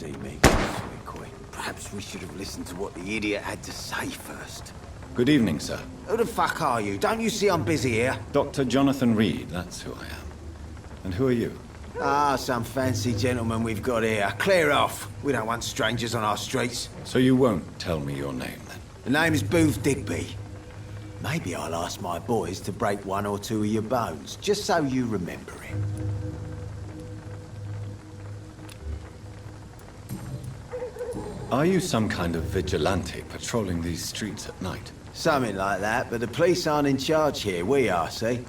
see me, sweet queen. Perhaps we should have listened to what the idiot had to say first. Good evening, sir. Who the fuck are you? Don't you see I'm busy here? Dr. Jonathan Reed, that's who I am. And who are you? Ah, some fancy gentleman we've got here. Clear off. We don't want strangers on our streets. So you won't tell me your name, then? The name is Booth Digby. Maybe I'll ask my boys to break one or two of your bones, just so you remember him. Are you some kind of vigilante patrolling these streets at night? Something like that, but the police aren't in charge here. We are, see?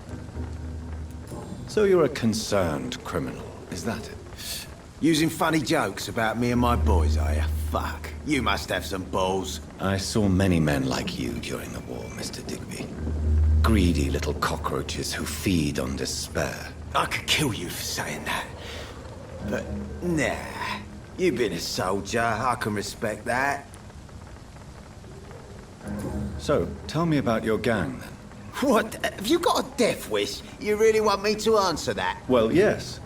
So you're a concerned criminal, is that it? Using funny jokes about me and my boys, are you? Fuck. You must have some balls. I saw many men like you during the war, Mr. Digby. Greedy little cockroaches who feed on despair. I could kill you for saying that. But, nah. You've been a soldier. I can respect that. So, tell me about your gang, then. What? Have you got a death wish? You really want me to answer that? Well, yes.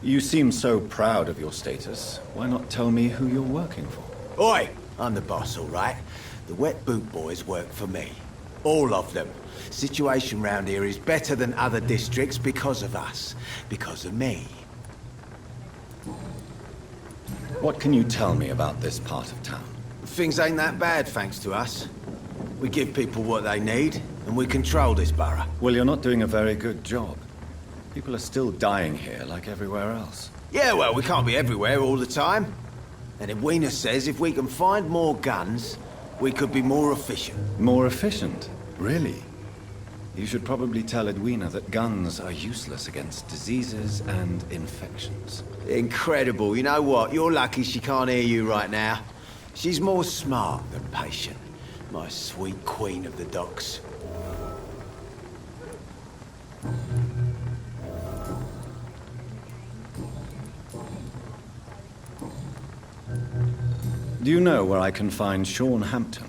You seem so proud of your status. Why not tell me who you're working for? Oi! I'm the boss, all right? The Wet Boot Boys work for me. All of them. Situation round here is better than other districts because of us. Because of me. What can you tell me about this part of town? Things ain't that bad, thanks to us. We give people what they need, and we control this borough. Well, you're not doing a very good job. People are still dying here like everywhere else. Yeah, well, we can't be everywhere all the time. And Edwina says if we can find more guns, we could be more efficient. More efficient? Really? You should probably tell Edwina that guns are useless against diseases and infections. Incredible. You know what? You're lucky she can't hear you right now. She's more smart than patient. My sweet queen of the docks. Do you know where I can find Sean Hampton?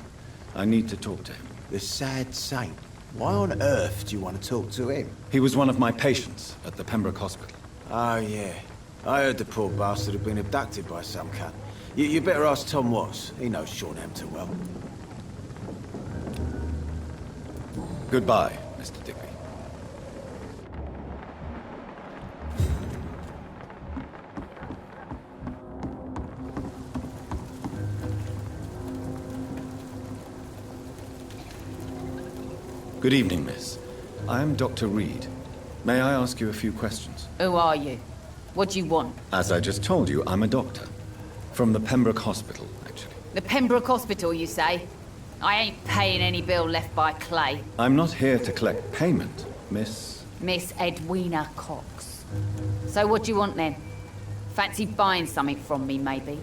I need to talk to him. The sad saint. Why on earth do you want to talk to him? He was one of my patients at the Pembroke Hospital. Oh, yeah. I heard the poor bastard had been abducted by some cunt. You better ask Tom Watts. He knows Sean Hampton well. Goodbye, Mr. Digby. Good evening, miss. I am Dr. Reed. May I ask you a few questions? Who are you? What do you want? As I just told you, I'm a doctor. From the Pembroke Hospital, actually. The Pembroke Hospital, you say? I ain't paying any bill left by Clay. I'm not here to collect payment, miss. Miss Edwina Cox. So what do you want then? Fancy buying something from me, maybe?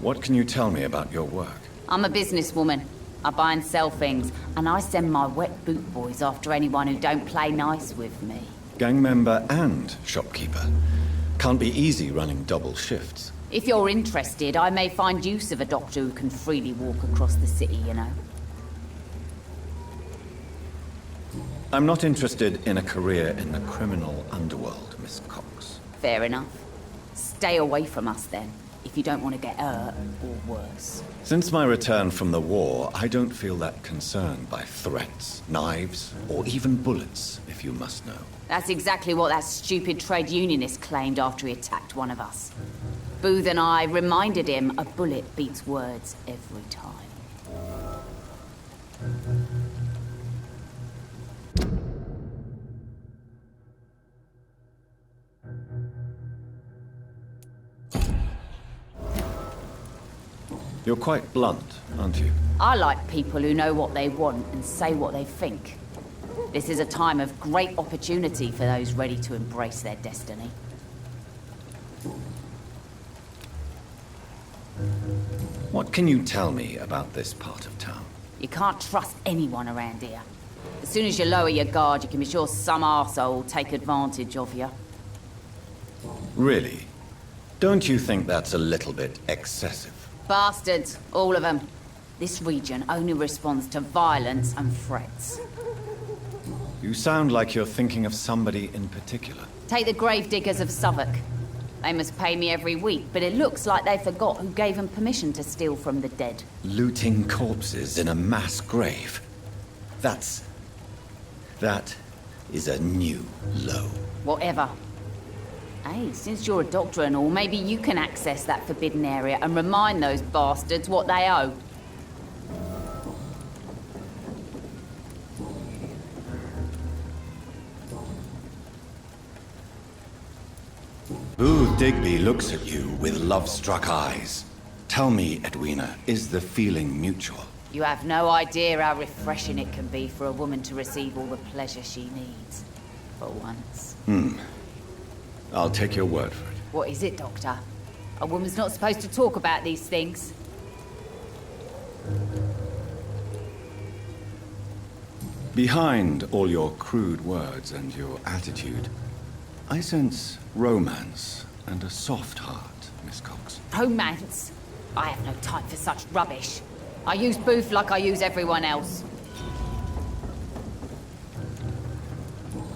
What can you tell me about your work? I'm a businesswoman. I buy and sell things, and I send my Wet Boot Boys after anyone who don't play nice with me. Gang member and shopkeeper. Can't be easy running double shifts. If you're interested, I may find use of a doctor who can freely walk across the city, you know. I'm not interested in a career in the criminal underworld, Miss Cox. Fair enough. Stay away from us then, if you don't want to get hurt or worse. Since my return from the war, I don't feel that concerned by threats, knives, or even bullets, if you must know. That's exactly what that stupid trade unionist claimed after he attacked one of us. Booth and I reminded him a bullet beats words every time. You're quite blunt, aren't you? I like people who know what they want and say what they think. This is a time of great opportunity for those ready to embrace their destiny. What can you tell me about this part of town? You can't trust anyone around here. As soon as you lower your guard, you can be sure some arsehole will take advantage of you. Really? Don't you think that's a little bit excessive? Bastards, all of them. This region only responds to violence and threats. You sound like you're thinking of somebody in particular. Take the gravediggers of Southwark. They must pay me every week, but it looks like they forgot who gave them permission to steal from the dead. Looting corpses in a mass grave. That is a new low. Whatever. Hey, since you're a doctor and all, maybe you can access that forbidden area and remind those bastards what they owe. Booth Digby looks at you with love-struck eyes. Tell me, Edwina, is the feeling mutual? You have no idea how refreshing it can be for a woman to receive all the pleasure she needs. For once. I'll take your word for it. What is it, Doctor? A woman's not supposed to talk about these things. Behind all your crude words and your attitude, I sense romance and a soft heart, Miss Cox. Romance? I have no time for such rubbish. I use Booth like I use everyone else.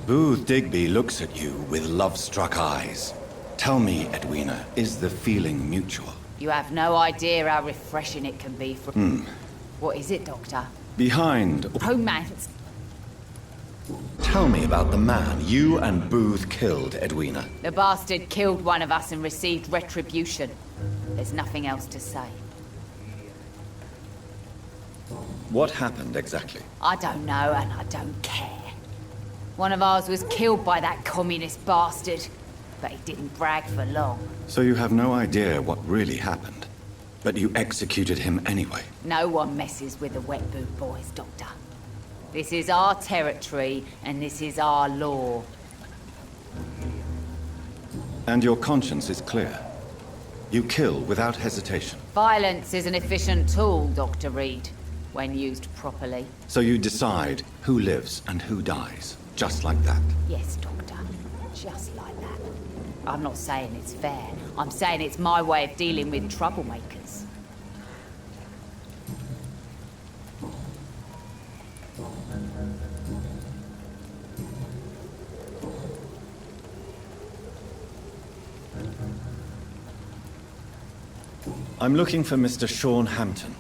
Booth Digby looks at you with love-struck eyes. Tell me, Edwina, is the feeling mutual? You have no idea how refreshing it can be for... What is it, Doctor? Behind... Romance? Tell me about the man you and Booth killed, Edwina. The bastard killed one of us and received retribution. There's nothing else to say. What happened exactly? I don't know, and I don't care. One of ours was killed by that communist bastard, but he didn't brag for long. So you have no idea what really happened, but you executed him anyway. No one messes with the Wet Boot Boys, Doctor. This is our territory, and this is our law. And your conscience is clear. You kill without hesitation. Violence is an efficient tool, Dr. Reed, when used properly. So you decide who lives and who dies, just like that. Yes, Doctor. Just like that. I'm not saying it's fair. I'm saying it's my way of dealing with troublemakers. I'm looking for Mr. Sean Hampton.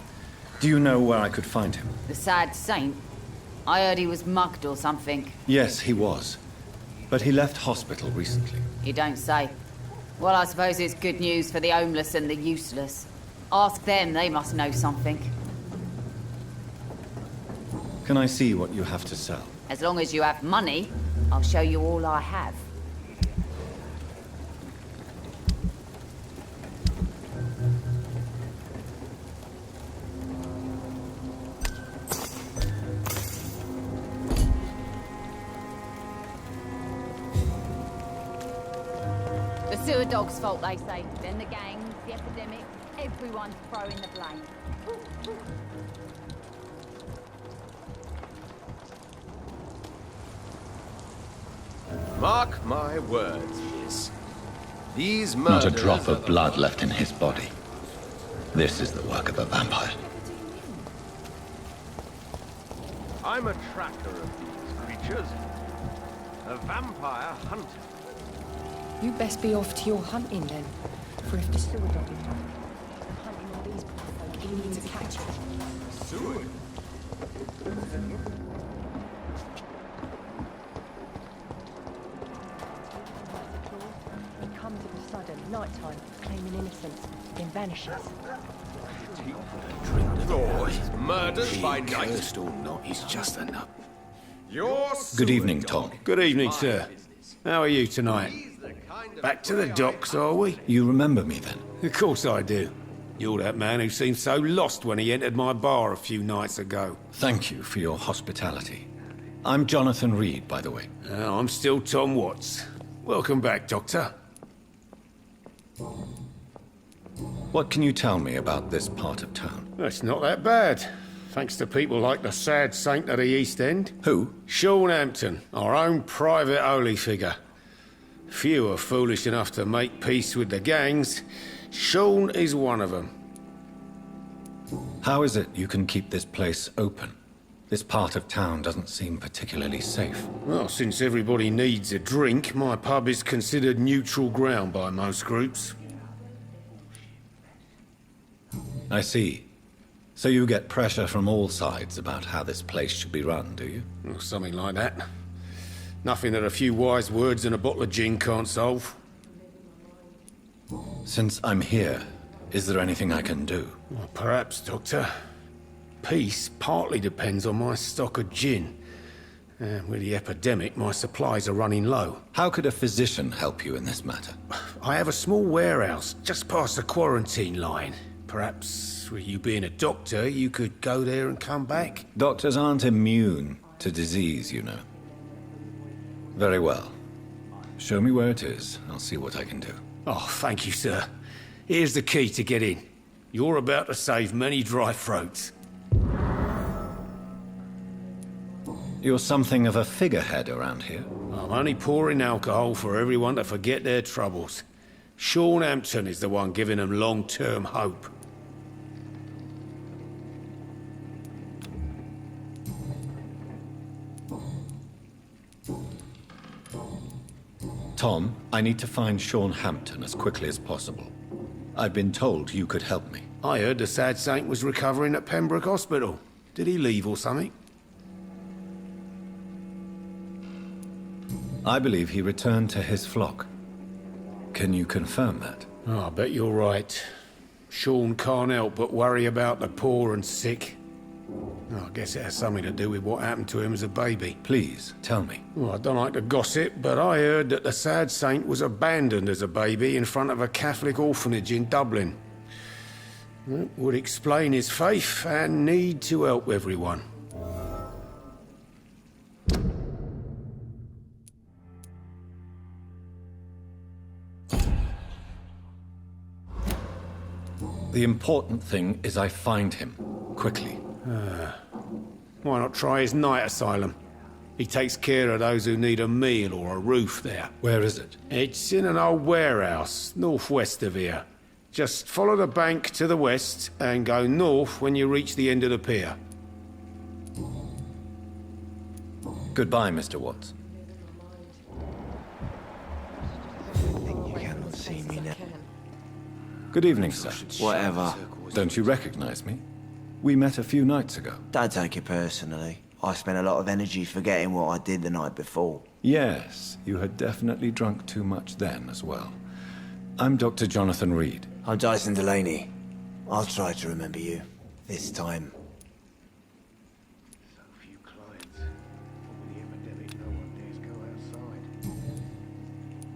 Do you know where I could find him? The sad saint? I heard he was mugged or something. Yes, he was. But he left hospital recently. You don't say. Well, I suppose it's good news for the homeless and the useless. Ask them, they must know something. Can I see what you have to sell? As long as you have money, I'll show you all I have. The sewer dog's fault, they say. Then the gangs, the epidemic, everyone's throwing the blame. Mark my words, miss. These murders... Not a drop of blood left in his body. This is the work of a vampire. I'm a tracker of these creatures. A vampire hunter. You best be off to your hunting then. For if the sewer dog is hunting all these poor folk, he needs to catch it. Sewer? He comes of a sudden, nighttime, claiming innocence, then vanishes. Oh, he's murdered by night. Cursed or not, he's just a nut. Your Good evening, sewer Tom. Good evening, sir. How are you tonight? Back to the docks, are we? You remember me then? Of course I do. You're that man who seemed so lost when he entered my bar a few nights ago. Thank you for your hospitality. I'm Jonathan Reed, by the way. I'm still Tom Watts. Welcome back, Doctor. What can you tell me about this part of town? It's not that bad. Thanks to people like the sad saint of the East End. Who? Sean Hampton, our own private holy figure. Few are foolish enough to make peace with the gangs. Sean is one of them. How is it you can keep this place open? This part of town doesn't seem particularly safe. Well, since everybody needs a drink, my pub is considered neutral ground by most groups. I see. So you get pressure from all sides about how this place should be run, do you? Or something like that. Nothing that a few wise words and a bottle of gin can't solve. Since I'm here, is there anything I can do? Well, perhaps, Doctor. Peace partly depends on my stock of gin. With the epidemic, my supplies are running low. How could a physician help you in this matter? I have a small warehouse just past the quarantine line. Perhaps, with you being a doctor, you could go there and come back? Doctors aren't immune to disease, you know. Very well. Show me where it is. I'll see what I can do. Oh, thank you, sir. Here's the key to get in. You're about to save many dry throats. You're something of a figurehead around here. I'm only pouring alcohol for everyone to forget their troubles. Sean Hampton is the one giving them long-term hope. Tom, I need to find Sean Hampton as quickly as possible. I've been told you could help me. I heard the sad saint was recovering at Pembroke Hospital. Did he leave or something? I believe he returned to his flock. Can you confirm that? Oh, I bet you're right. Sean can't help but worry about the poor and sick. Oh, I guess it has something to do with what happened to him as a baby. Please, tell me. Well, I don't like to gossip, but I heard that the sad saint was abandoned as a baby in front of a Catholic orphanage in Dublin. That would explain his faith and need to help everyone. The important thing is I find him, quickly. Why not try his night asylum? He takes care of those who need a meal or a roof there. Where is it? It's in an old warehouse, northwest of here. Just follow the bank to the west and go north when you reach the end of the pier. Goodbye, Mr. Watts. You cannot see me now. Good evening, sir. Whatever. Don't you recognize me? We met a few nights ago. Don't take it personally. I spent a lot of energy forgetting what I did the night before. Yes, you had definitely drunk too much then as well. I'm Dr. Jonathan Reed. I'm Dyson Delaney. I'll try to remember you. This time. So few clients. With the epidemic, no one dares go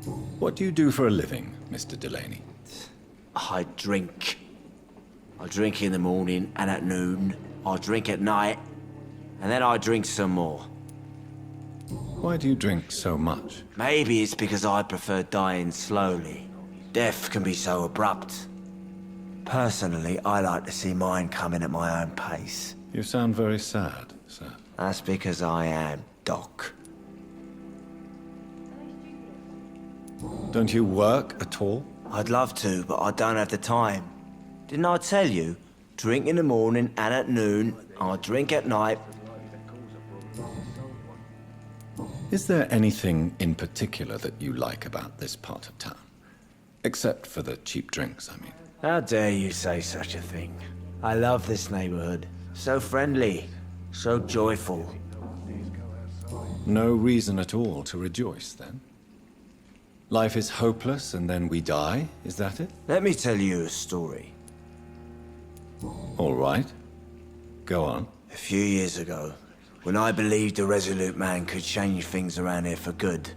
outside. What do you do for a living, Mr. Delaney? I drink. I drink in the morning and at noon. I drink at night. And then I drink some more. Why do you drink so much? Maybe it's because I prefer dying slowly. Death can be so abrupt. Personally, I like to see mine coming at my own pace. You sound very sad, sir. That's because I am Doc. Don't you work at all? I'd love to, but I don't have the time. Didn't I tell you? Drink in the morning and at noon. I drink at night. Is there anything in particular that you like about this part of town? Except for the cheap drinks, I mean. How dare you say such a thing? I love this neighborhood. So friendly. So joyful. No reason at all to rejoice, then? Life is hopeless and then we die, is that it? Let me tell you a story. All right. Go on. A few years ago, when I believed a resolute man could change things around here for good,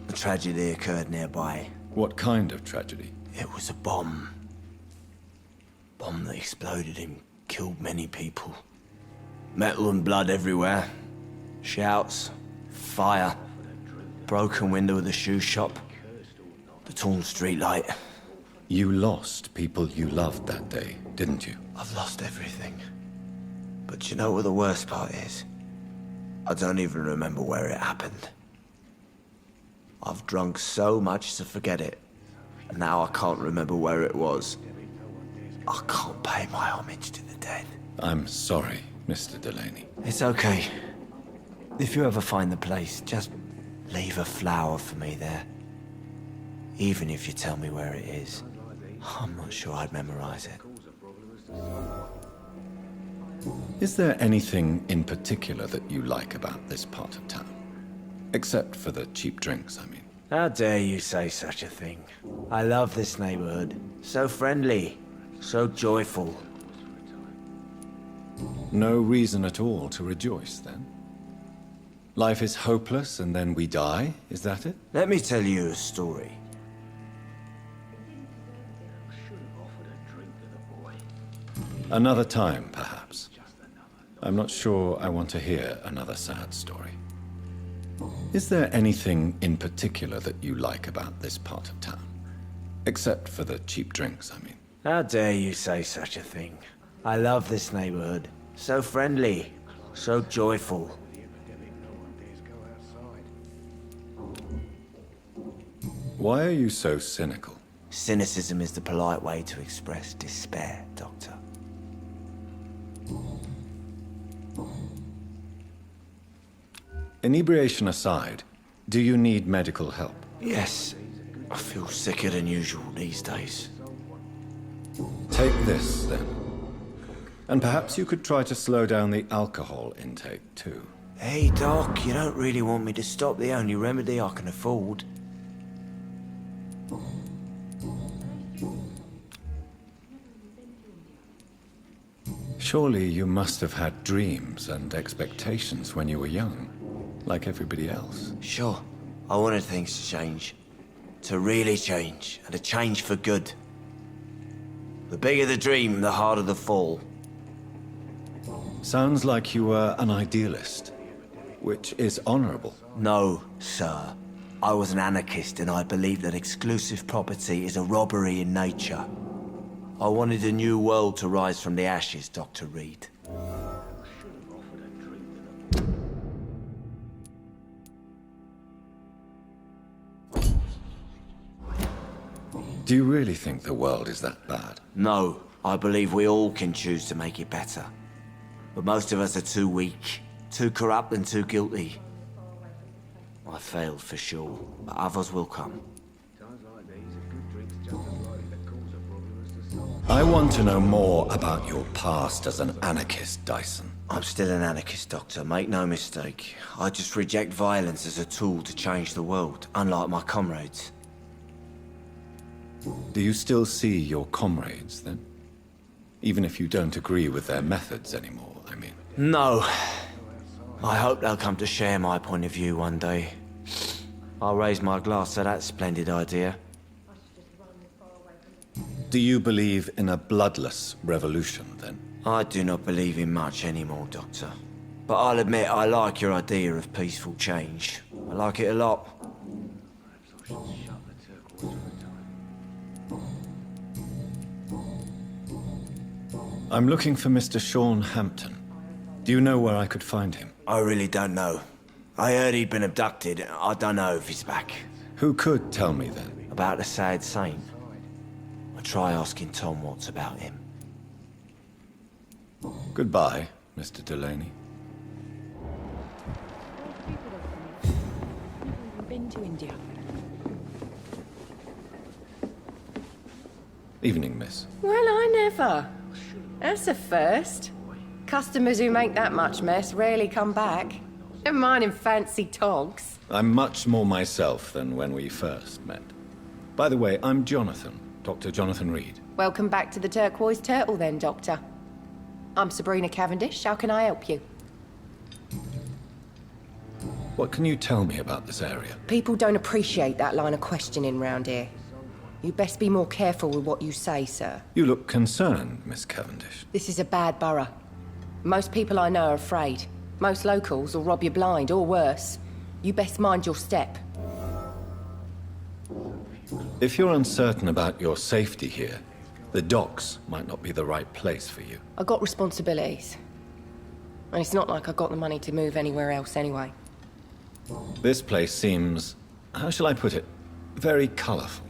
a tragedy occurred nearby. What kind of tragedy? It was a bomb. Bomb that exploded and killed many people. Metal and blood everywhere. Shouts, fire, broken window of the shoe shop, the torn street light. You lost people you loved that day, didn't you? I've lost everything. But you know what the worst part is? I don't even remember where it happened. I've drunk so much to forget it. And now I can't remember where it was. I can't pay my homage to the dead. I'm sorry. Mr. Delaney. It's okay. If you ever find the place, just leave a flower for me there. Even if you tell me where it is. I'm not sure I'd memorize it. Is there anything in particular that you like about this part of town? Except for the cheap drinks, I mean. How dare you say such a thing? I love this neighborhood. So friendly, so joyful. No reason at all to rejoice, then? Life is hopeless and then we die, is that it? Let me tell you a story. Another time, perhaps. I'm not sure I want to hear another sad story. Is there anything in particular that you like about this part of town? Except for the cheap drinks, I mean. How dare you say such a thing? I love this neighborhood. So friendly, so joyful. Why are you so cynical? Cynicism is the polite way to express despair, Doctor. Inebriation aside, do you need medical help? Yes, I feel sicker than usual these days. Take this, then. And perhaps you could try to slow down the alcohol intake, too. Hey, Doc, you don't really want me to stop the only remedy I can afford. Surely you must have had dreams and expectations when you were young, like everybody else. Sure, I wanted things to change. To really change, and to change for good. The bigger the dream, the harder the fall. Sounds like you were an idealist, which is honorable. No, sir. I was an anarchist and I believed that exclusive property is a robbery in nature. I wanted a new world to rise from the ashes, Dr. Reed. Do you really think the world is that bad? No, I believe we all can choose to make it better. But most of us are too weak, too corrupt and too guilty. I failed for sure, but others will come. I want to know more about your past as an anarchist, Dyson. I'm still an anarchist, Doctor, make no mistake. I just reject violence as a tool to change the world, unlike my comrades. Do you still see your comrades, then? Even if you don't agree with their methods anymore, I mean. No. I hope they'll come to share my point of view one day. I'll raise my glass to that splendid idea. Do you believe in a bloodless revolution, then? I do not believe in much anymore, Doctor. But I'll admit I like your idea of peaceful change. I like it a lot. I'm looking for Mr. Sean Hampton. Do you know where I could find him? I really don't know. I heard he'd been abducted. I don't know if he's back. Who could tell me, then? About the sad saint. I'll try asking Tom what's about him. Goodbye, Mr. Delaney. Been to India. Evening, miss. Well, I never. That's a first. Customers who make that much mess rarely come back. Never mind in fancy togs. I'm much more myself than when we first met. By the way, I'm Jonathan, Dr. Jonathan Reed. Welcome back to the Turquoise Turtle then, Doctor. I'm Sabrina Cavendish. How can I help you? What can you tell me about this area? People don't appreciate that line of questioning round here. You best be more careful with what you say, sir. You look concerned, Miss Cavendish. This is a bad borough. Most people I know are afraid. Most locals will rob you blind, or worse. You best mind your step. If you're uncertain about your safety here, the docks might not be the right place for you. I got responsibilities. And it's not like I got the money to move anywhere else anyway. This place seems, how shall I put it, very colorful.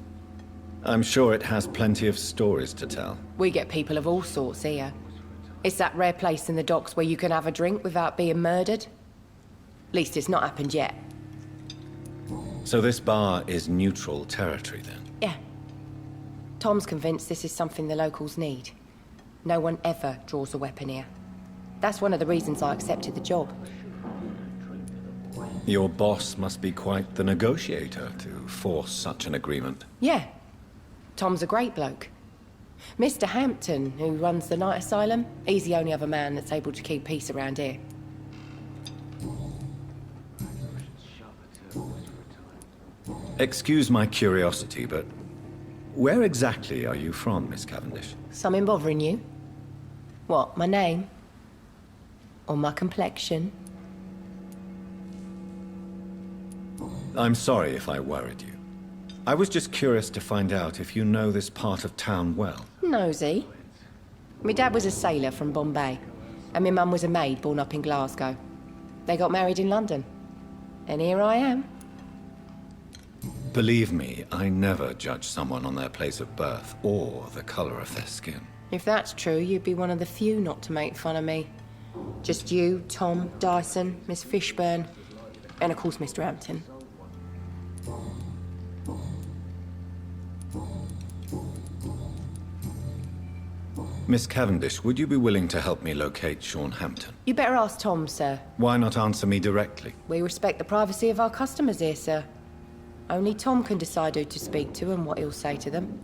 I'm sure it has plenty of stories to tell. We get people of all sorts here. It's that rare place in the docks where you can have a drink without being murdered. At least it's not happened yet. So this bar is neutral territory, then? Yeah. Tom's convinced this is something the locals need. No one ever draws a weapon here. That's one of the reasons I accepted the job. Your boss must be quite the negotiator to force such an agreement. Yeah. Tom's a great bloke. Mr. Hampton, who runs the night asylum, he's the only other man that's able to keep peace around here. Excuse my curiosity, but where exactly are you from, Miss Cavendish? Something bothering you? What, my name? Or my complexion? I'm sorry if I worried you. I was just curious to find out if you know this part of town well. Nosy. My dad was a sailor from Bombay, and my mum was a maid born up in Glasgow. They got married in London. And here I am. Believe me, I never judge someone on their place of birth or the color of their skin. If that's true, you'd be one of the few not to make fun of me. Just you, Tom, Dyson, Miss Fishburne, and of course Mr. Hampton. Miss Cavendish, would you be willing to help me locate Sean Hampton? You better ask Tom, sir. Why not answer me directly? We respect the privacy of our customers here, sir. Only Tom can decide who to speak to and what he'll say to them.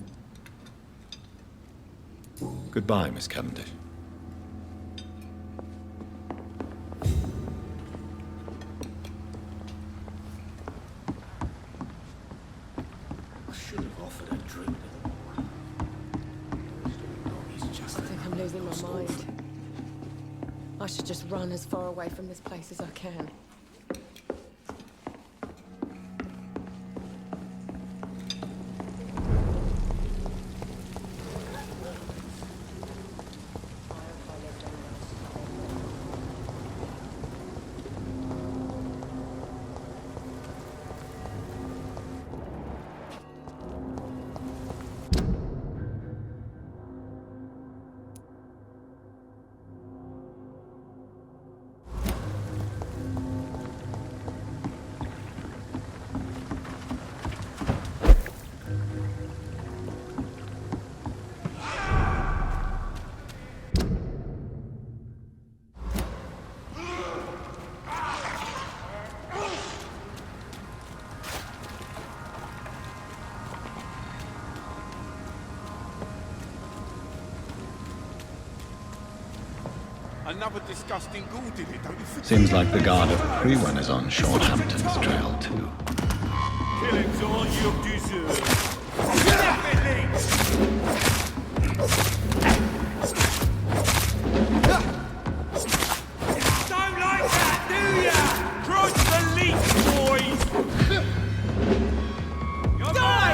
Goodbye, Miss Cavendish. I should have offered a drink. I think I'm losing my mind. I should just run as far away from this place as I can. Another disgusting ghoul did it, don't you think? Seems like the guard at Prewen is on Sean Hampton's trail, too. Killing's all you deserve. Don't like that, do ya? Cross the leech, boys! Die,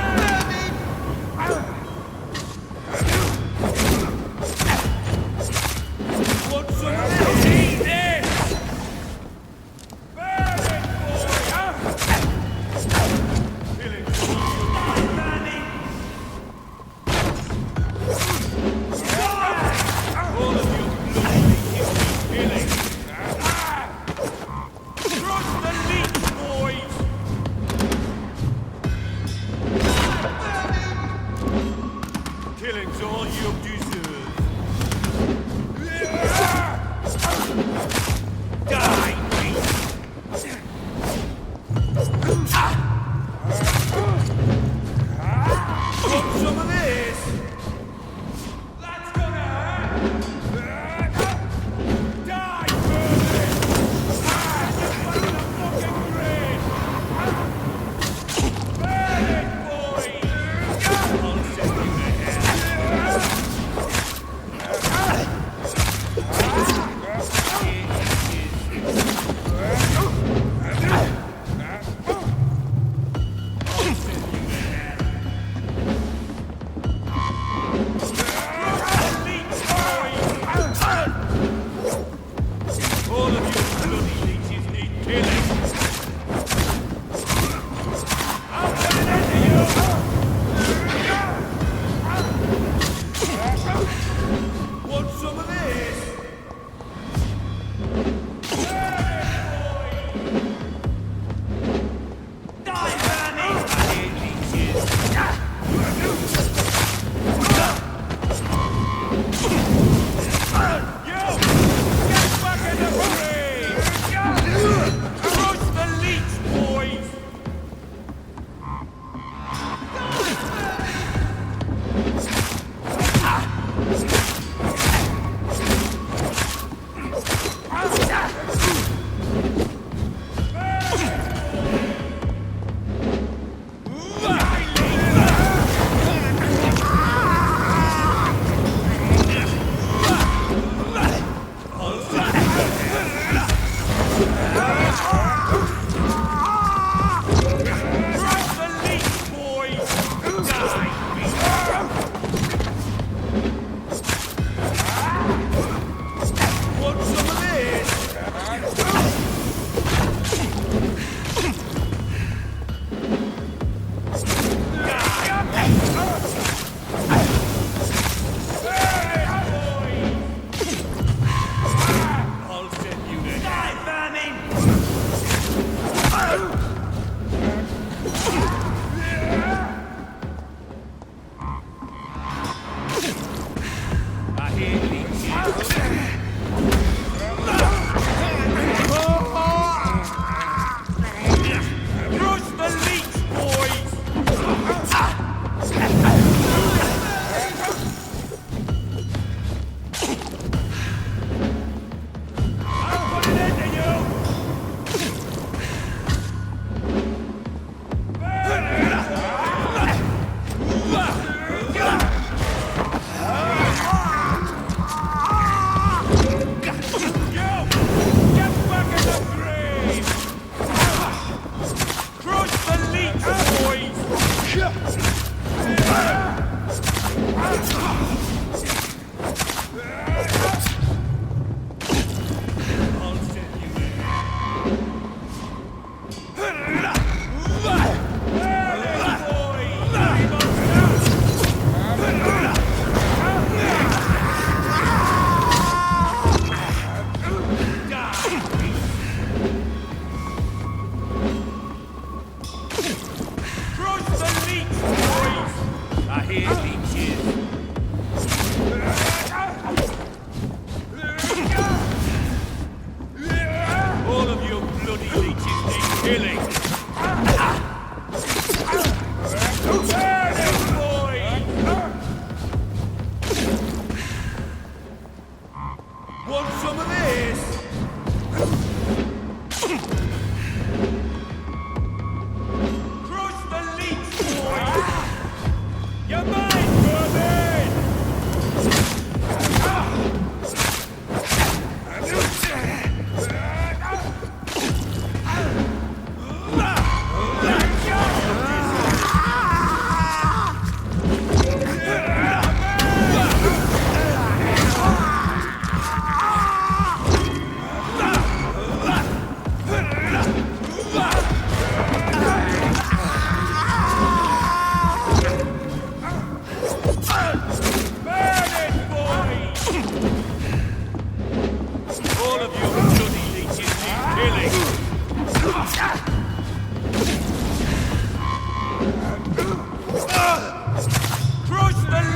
want some of this? Eat this! Burn it, boy, huh? Kill it, Manny! All of you bloody killing. Cross the leech, boys! Killing's all you deserve. Die, want some of this? That's gonna hurt. Die, Burn! You're the fucking grid! Burn it, boy! I'll send you to hell.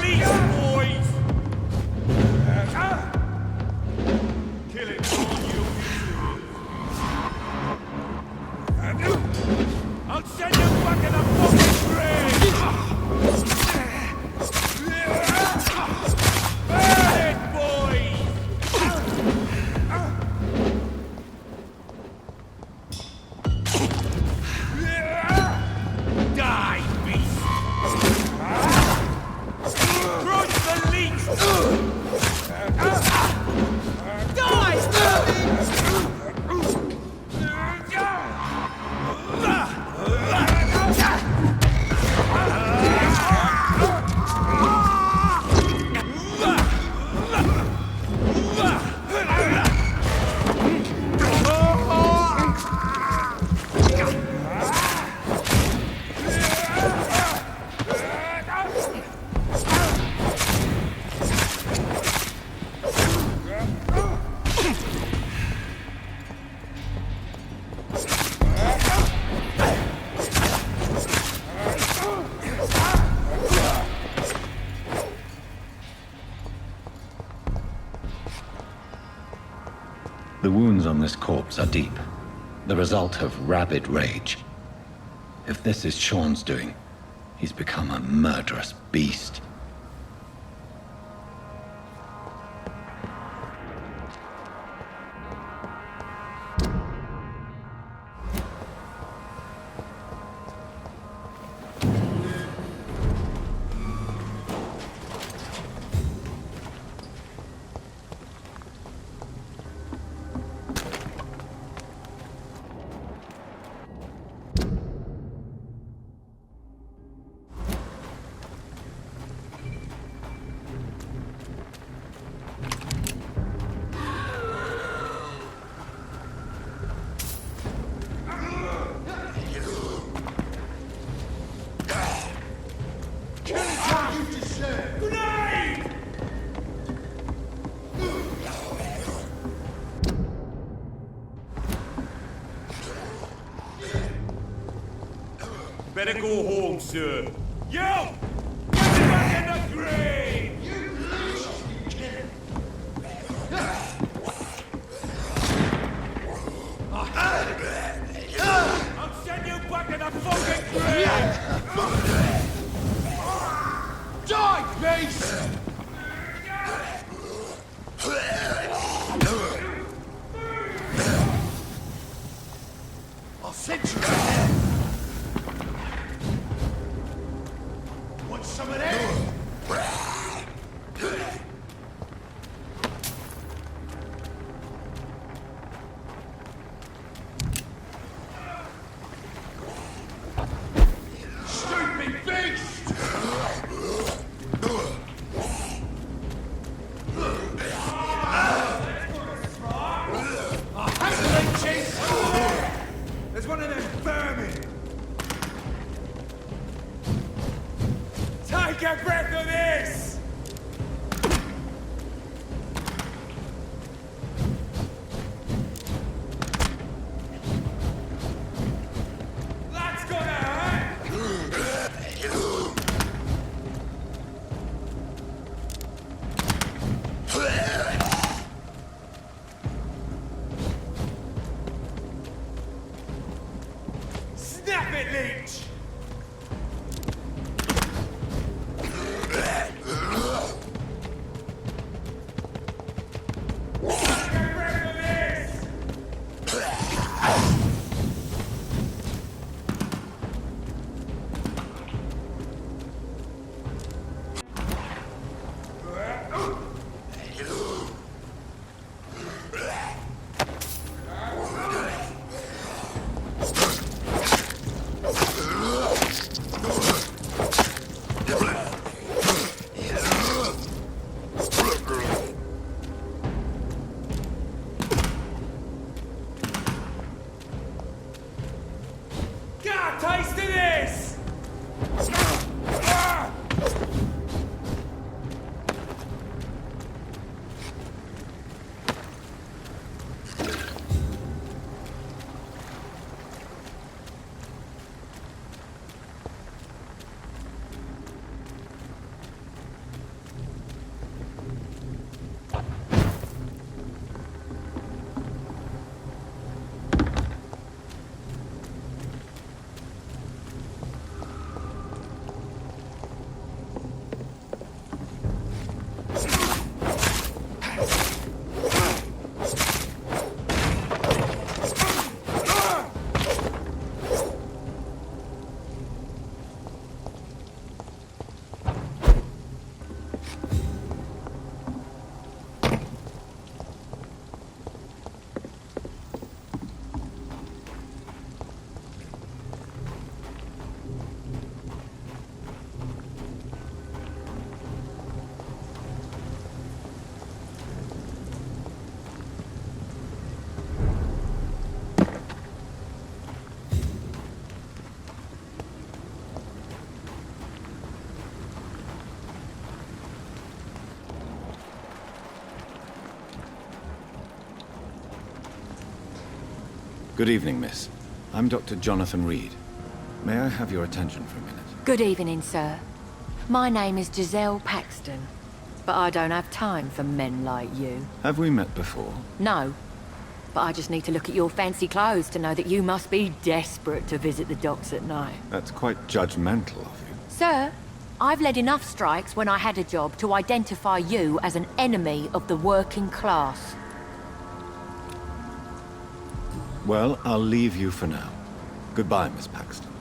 leech, boys! Kill it, or you'll be I'll send you back in a fucking grave! Burn it, boys! Die, beast! Crush the leech! The wounds on this corpse are deep, the result of rabid rage. If this is Sean's doing, he's become a murderous beast. Better go home, sir. Yo! Get back in the grave! I'll send you back in the fucking grave! Die, beast! I'll send you back. Want some of that? Stupid beast! I hate leeches! There's one of them vermin! Take a breath of this! That's gonna hurt! Snap it, leech! Good evening, miss. I'm Dr. Jonathan Reed. May I have your attention for a minute? Good evening, sir. My name is Giselle Paxton, but I don't have time for men like you. Have we met before? No, but I just need to look at your fancy clothes to know that you must be desperate to visit the docks at night. That's quite judgmental of you. Sir, I've led enough strikes when I had a job to identify you as an enemy of the working class. Well, I'll leave you for now. Goodbye, Miss Paxton.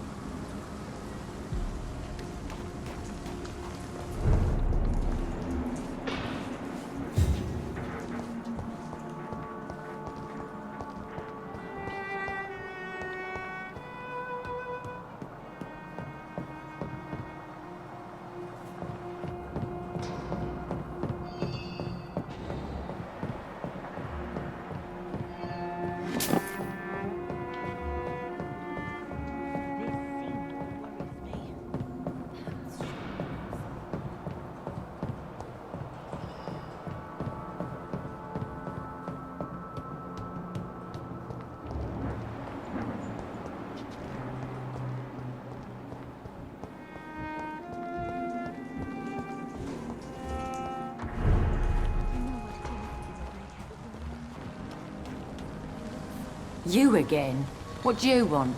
You again? What do you want?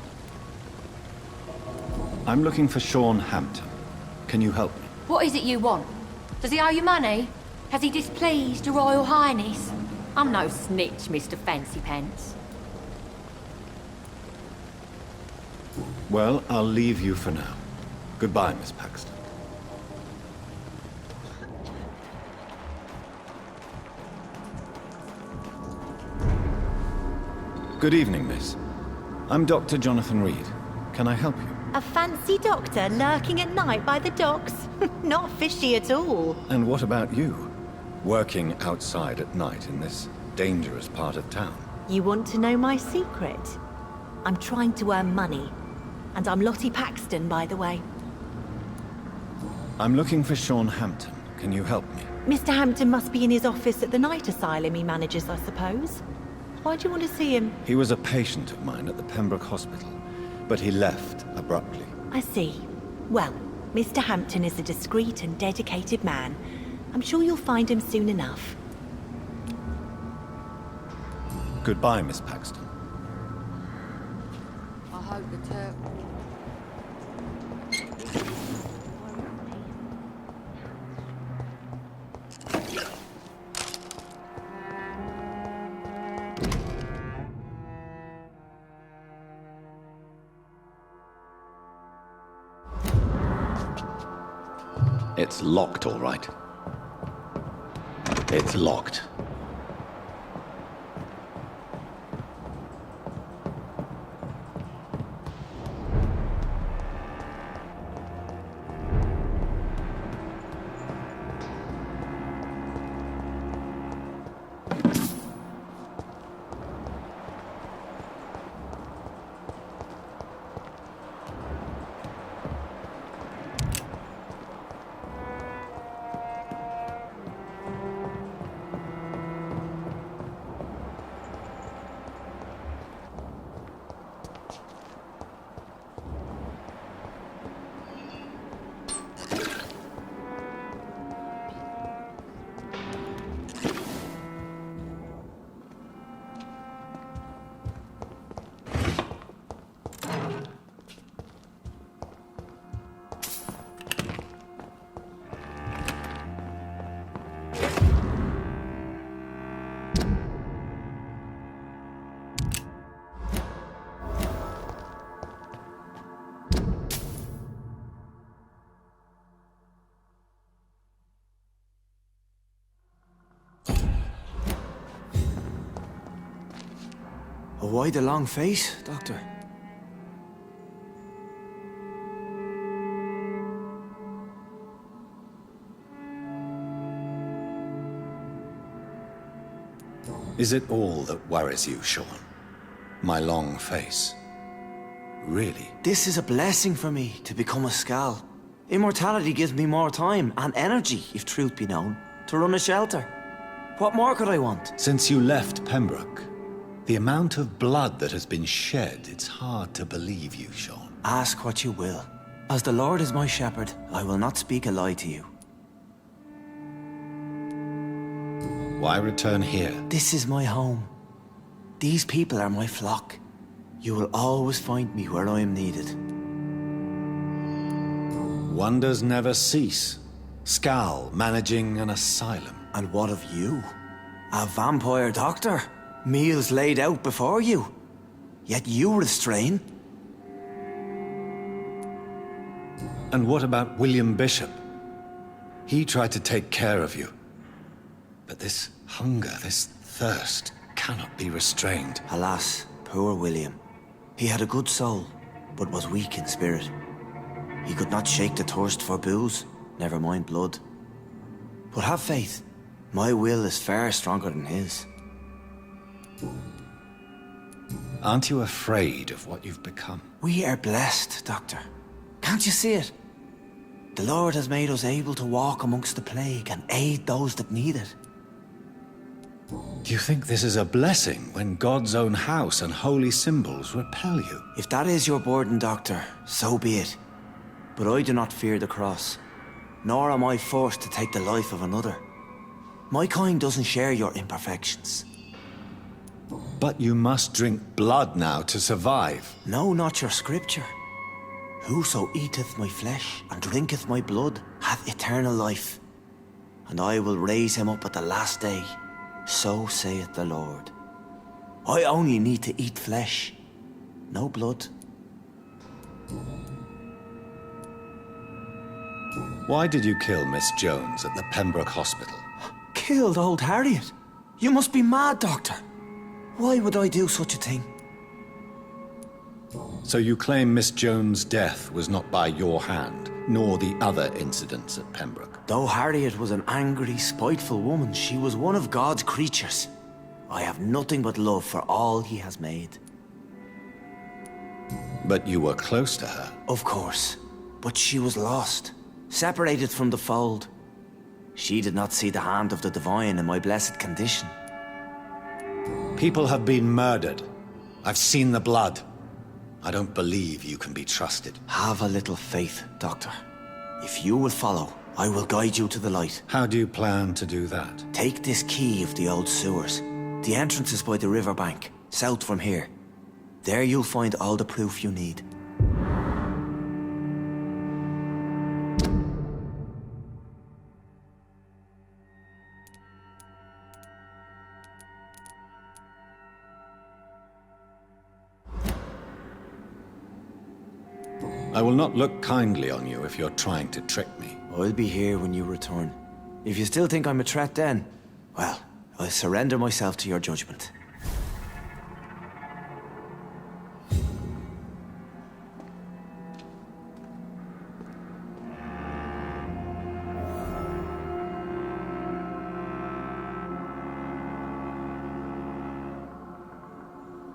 I'm looking for Sean Hampton. Can you help me? What is it you want? Does he owe you money? Has he displeased your Royal Highness? I'm no snitch, Mr. Fancy Pants. Well, I'll leave you for now. Goodbye, Miss Paxton. Good evening, miss. I'm Dr. Jonathan Reed. Can I help you? A fancy doctor lurking at night by the docks? Not fishy at all. And what about you? Working outside at night in this dangerous part of town? You want to know my secret? I'm trying to earn money. And I'm Lottie Paxton, by the way. I'm looking for Sean Hampton. Can you help me? Mr. Hampton must be in his office at the night asylum he manages, I suppose. Why do you want to see him? He was a patient of mine at the Pembroke Hospital, but he left abruptly. I see. Well, Mr. Hampton is a discreet and dedicated man. I'm sure you'll find him soon enough. Goodbye, Miss Paxton. I hope the Turk... It's locked, all right. It's locked. Why the long face, Doctor? Is it all that worries you, Sean? My long face? Really? This is a blessing for me, to become a Skal. Immortality gives me more time and energy, if truth be known, to run a shelter. What more could I want? Since you left Pembroke, The amount of blood that has been shed, it's hard to believe you, Sean. Ask what you will. As the Lord is my shepherd, I will not speak a lie to you. Why return here? This is my home. These people are my flock. You will always find me where I am needed. Wonders never cease. Scal managing an asylum. And what of you? A vampire doctor? Meals laid out before you. Yet you restrain. And what about William Bishop? He tried to take care of you. But this hunger, this thirst, cannot be restrained. Alas, poor William. He had a good soul, but was weak in spirit. He could not shake the thirst for booze, never mind blood. But have faith. My will is far stronger than his. Aren't you afraid of what you've become? We are blessed, Doctor. Can't you see it? The Lord has made us able to walk amongst the plague and aid those that need it. Do you think this is a blessing when God's own house and holy symbols repel you? If that is your burden, Doctor, so be it. But I do not fear the cross, nor am I forced to take the life of another. My kind doesn't share your imperfections. But you must drink blood now to survive. No, not your scripture. Whoso eateth my flesh and drinketh my blood hath eternal life, and I will raise him up at the last day. So saith the Lord. I only need to eat flesh, no blood. Why did you kill Miss Jones at the Pembroke Hospital? Killed old Harriet? You must be mad, Doctor. Why would I do such a thing? So you claim Miss Jones' death was not by your hand, nor the other incidents at Pembroke? Though Harriet was an angry, spiteful woman, she was one of God's creatures. I have nothing but love for all he has made. But you were close to her. Of course. But she was lost, separated from the fold. She did not see the hand of the divine in my blessed condition. People have been murdered. I've seen the blood. I don't believe you can be trusted. Have a little faith, Doctor. If you will follow, I will guide you to the light. How do you plan to do that? Take this key of the old sewers. The entrance is by the riverbank, south from here. There you'll find all the proof you need. I will not look kindly on you if you're trying to trick me. I'll be here when you return. If you still think I'm a threat then, well, I'll surrender myself to your judgment.